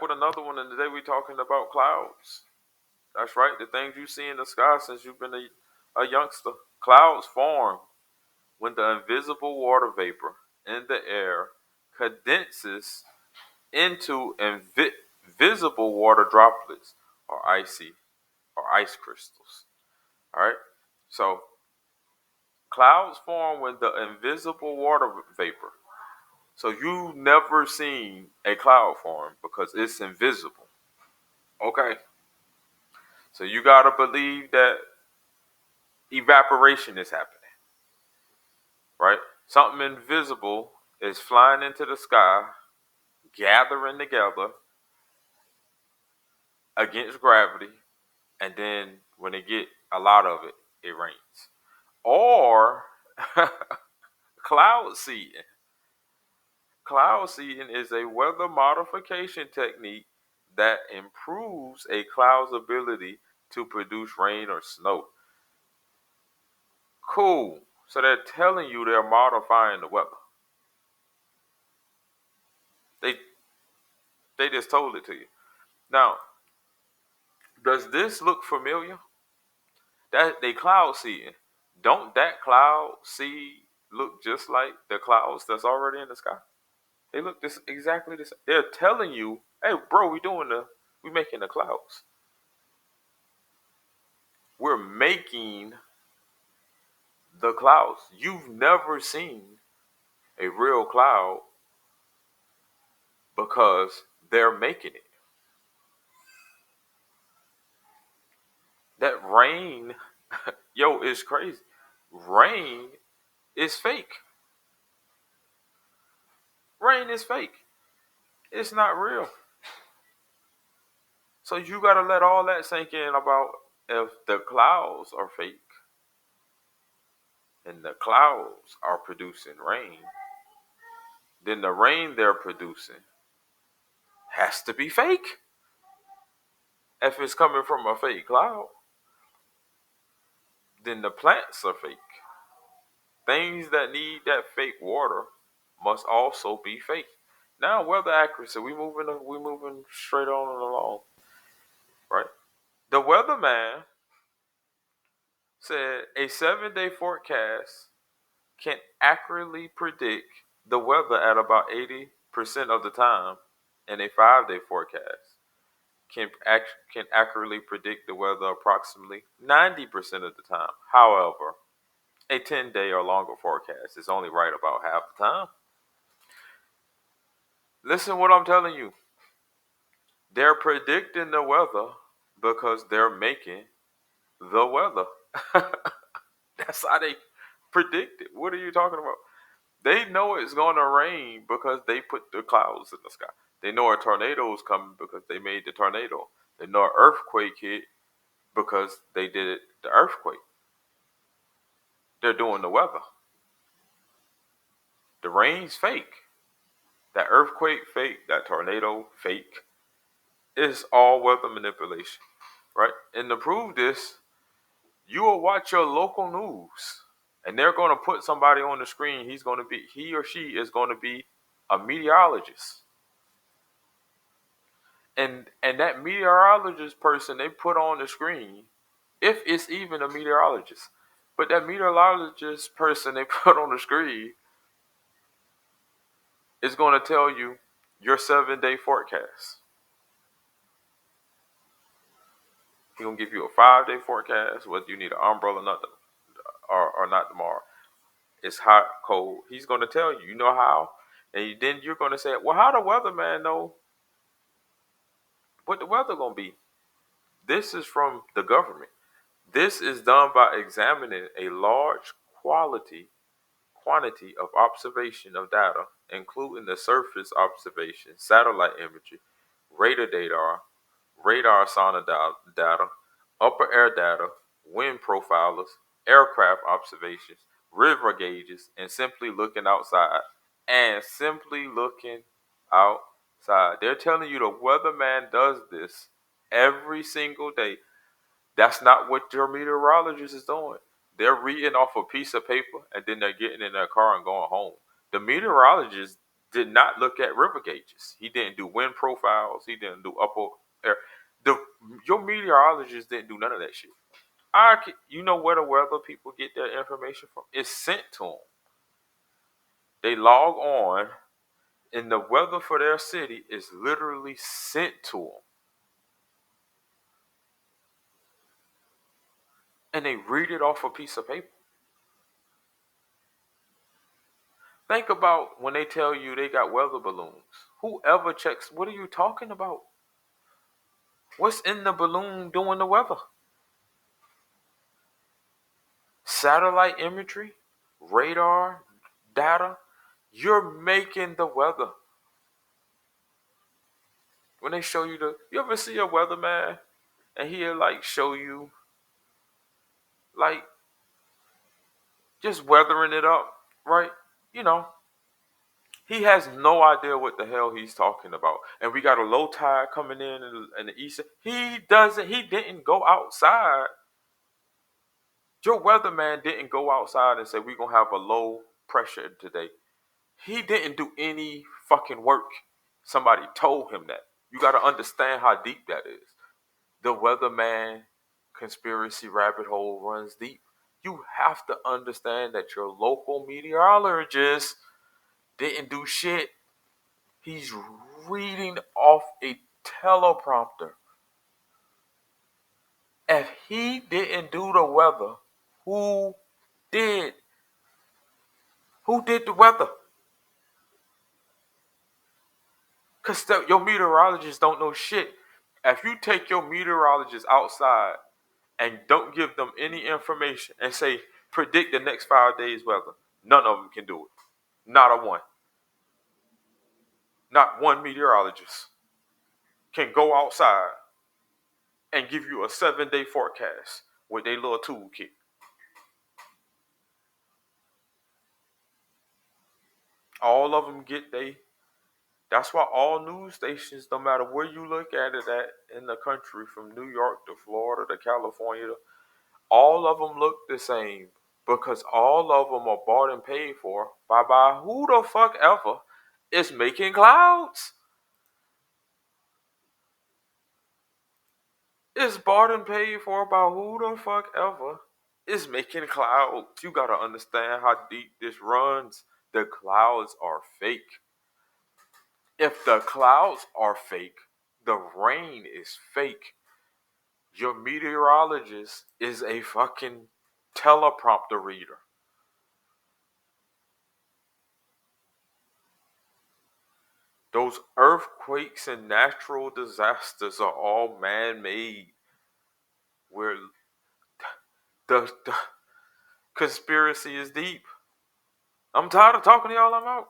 with another one, and today we're talking about clouds. That's right, the things you see in the sky since you've been a youngster. Clouds form when the invisible water vapor in the air condenses into visible water droplets or ice crystals. All right. So clouds form when the invisible water vapor. So you never seen a cloud form because it's invisible. Okay. So you gotta believe that evaporation is happening, right? Something invisible is flying into the sky, gathering together against gravity, and then when they get a lot of it, it rains. Or cloud seeding. Cloud seeding is a weather modification technique that improves a cloud's ability to produce rain or snow. Cool. So they're telling you they're modifying the weather. They they just told it to you. Now, does this look familiar? That they cloud seeding. Don't that cloud seed look just like the clouds that's already in the sky? They look this exactly the same. They're telling you, hey bro, we making the clouds. We're making the clouds. You've never seen a real cloud because they're making it. That rain, yo, is crazy. Rain is fake. Rain is fake. It's not real. So you gotta let all that sink in about if the clouds are fake and the clouds are producing rain, then the rain they're producing has to be fake. If it's coming from a fake cloud, then the plants are fake. Things that need that fake water must also be fake. Now, weather accuracy, we moving straight on and along, right? The weatherman said a 7-day forecast can accurately predict the weather at about 80% of the time, and a 5-day forecast can accurately predict the weather approximately 90% of the time. However, a 10-day or longer forecast is only right about half the time. Listen what I'm telling you. They're predicting the weather because they're making the weather. That's how they predict it. What are you talking about? They know it's going to rain because they put the clouds in the sky. They know a tornado is coming because they made the tornado. They know an earthquake hit because they did the earthquake. They're doing the weather. The rain's fake. That earthquake fake. That tornado fake. It's all weather manipulation, right? And to prove this, you will watch your local news, and they're going to put somebody on the screen. He or she is going to be a meteorologist. And that meteorologist person they put on the screen, if it's even a meteorologist, but that meteorologist person they put on the screen is going to tell you your 7-day forecast. He's going to give you a 5-day forecast, whether you need an umbrella or not tomorrow. It's hot, cold. He's going to tell you. You know how? And then you're going to say, well, how the weatherman know what the weather going to be? This is from the government. This is done by examining a large quantity of observation of data, including the surface observation, satellite imagery, radar sonar data, upper air data, wind profilers, aircraft observations, river gauges, and simply looking outside. They're telling you the weatherman does this every single day. That's not what your meteorologist is doing. They're reading off a piece of paper and then they're getting in their car and going home. The meteorologist did not look at river gauges. He didn't do wind profiles. He didn't do upper air. Your meteorologist didn't do none of that shit. You know where the weather people get their information from? It's sent to them. They log on, and the weather for their city is literally sent to them. And they read it off a piece of paper. Think about when they tell you they got weather balloons. Whoever checks, what are you talking about? What's in the balloon doing the weather? Satellite imagery, radar, data. You're making the weather. When they show you ever see a weatherman and he'll like show you like just weathering it up, right? You know, he has no idea what the hell he's talking about. And we got a low tide coming in the east. He didn't go outside. Your weatherman didn't go outside and say we're gonna have a low pressure today. He didn't do any fucking work. Somebody told him that. You gotta understand how deep that is. The weatherman conspiracy rabbit hole runs deep. You have to understand that your local meteorologist didn't do shit. He's reading off a teleprompter. If he didn't do the weather, who did? Who did the weather? Because your meteorologists don't know shit. If you take your meteorologist outside and don't give them any information and say, predict the next 5 days weather, none of them can do it. Not a one. Not one meteorologist can go outside and give you a 7-day forecast with their little toolkit. All of them get that's why all news stations, no matter where you look at it at in the country, from New York to Florida to California, all of them look the same because all of them are bought and paid for by who the fuck ever is making clouds. It's bought and paid for by who the fuck ever is making clouds. You gotta understand how deep this runs. The clouds are fake. If the clouds are fake, the rain is fake. Your meteorologist is a fucking teleprompter reader. Those earthquakes and natural disasters are all man-made. Where the conspiracy is deep. I'm tired of talking to y'all. I'm out.